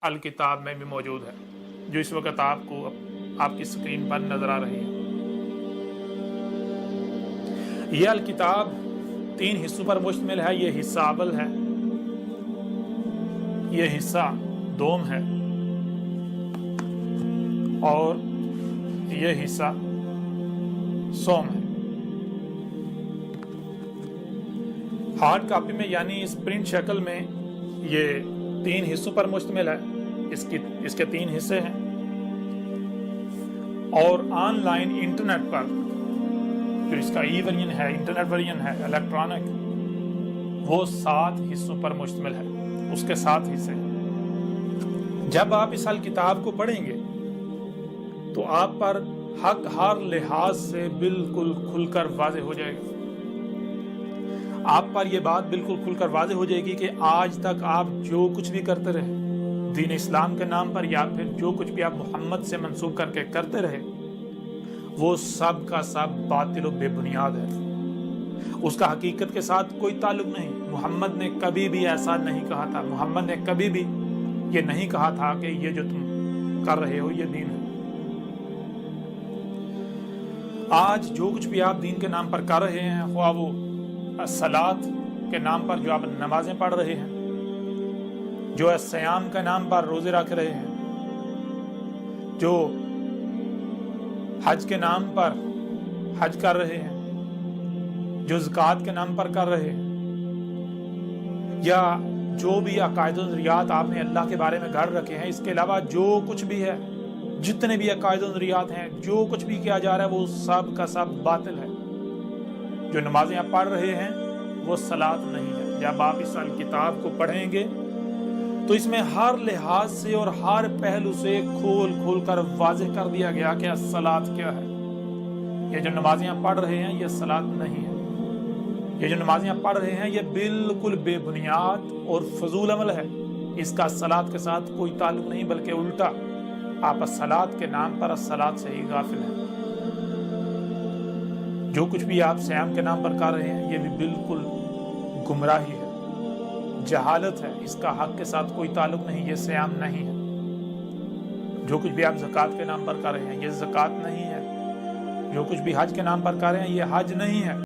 الکتاب میں بھی موجود ہے، جو اس وقت آپ کی اسکرین پر نظر آ رہی ہے۔ یہ الکتاب 3 حصوں پر مشتمل ہے۔ یہ حصہ اول ہے، یہ حصہ دوم ہے، اور یہ حصہ سوم ہے۔ ہارڈ کاپی میں یعنی اس پرنٹ شکل میں یہ 3 حصوں پر مشتمل ہے۔ اس کے 3 حصے ہیں، اور آن لائن انٹرنیٹ پر جو اس کا ای ورژن ہے، انٹرنیٹ ورژن ہے، الیکٹرانک، وہ 7 حصوں پر مشتمل ہے۔ اس کے 7 حصے ہیں۔ جب آپ اس کتاب کو پڑھیں گے تو آپ پر حق ہر لحاظ سے بالکل کھل کر واضح ہو جائے گا۔ آپ پر یہ بات بالکل کھل کر واضح ہو جائے گی کہ آج تک آپ جو کچھ بھی کرتے رہے دین اسلام کے نام پر، یا پھر جو کچھ بھی آپ محمد سے منسوب کر کے کرتے رہے، وہ سب کا سب باطل و بے بنیاد ہے۔ اس کا حقیقت کے ساتھ کوئی تعلق نہیں۔ محمد نے کبھی بھی ایسا نہیں کہا تھا۔ محمد نے کبھی بھی یہ نہیں کہا تھا کہ یہ جو تم کر رہے ہو یہ دین ہے۔ آج جو کچھ بھی آپ دین کے نام پر کر رہے ہیں، خواہ وہ صلاۃ کے نام پر جو آپ نمازیں پڑھ رہے ہیں، جو سیام کے نام پر روزے رکھ رہے ہیں، جو حج کے نام پر حج کر رہے ہیں، جو زکوٰۃ کے نام پر کر رہے ہیں، یا جو بھی عقائد و نظریات آپ نے اللہ کے بارے میں گھڑ رکھے ہیں، اس کے علاوہ جو کچھ بھی ہے، جتنے بھی عقائد و نظریات ہیں، جو کچھ بھی کیا جا رہا ہے، وہ سب کا سب باطل ہے۔ جو نمازیں آپ پڑھ رہے ہیں وہ صلاۃ نہیں ہے۔ جب آپ اس کتاب کو پڑھیں گے تو اس میں ہر لحاظ سے اور ہر پہلو سے کھول کر واضح کر دیا گیا کہ صلاۃ کیا ہے۔ یہ جو نمازیں آپ پڑھ رہے ہیں یہ صلاۃ نہیں ہے۔ یہ جو نمازیں آپ پڑھ رہے ہیں یہ بالکل بے بنیاد اور فضول عمل ہے۔ اس کا صلاۃ کے ساتھ کوئی تعلق نہیں، بلکہ الٹا آپ صلاۃ کے نام پر صلاۃ سے ہی غافل ہیں۔ جو کچھ بھی آپ سیام کے نام پر کر رہے ہیں یہ بھی بالکل گمراہی ہے، جہالت ہے۔ اس کا حق کے ساتھ کوئی تعلق نہیں، یہ سیام نہیں ہے۔ جو کچھ بھی آپ زکوٰۃ کے نام پر کر رہے ہیں یہ زکوٰۃ نہیں ہے۔ جو کچھ بھی حج کے نام پر کر رہے ہیں یہ حج نہیں ہے۔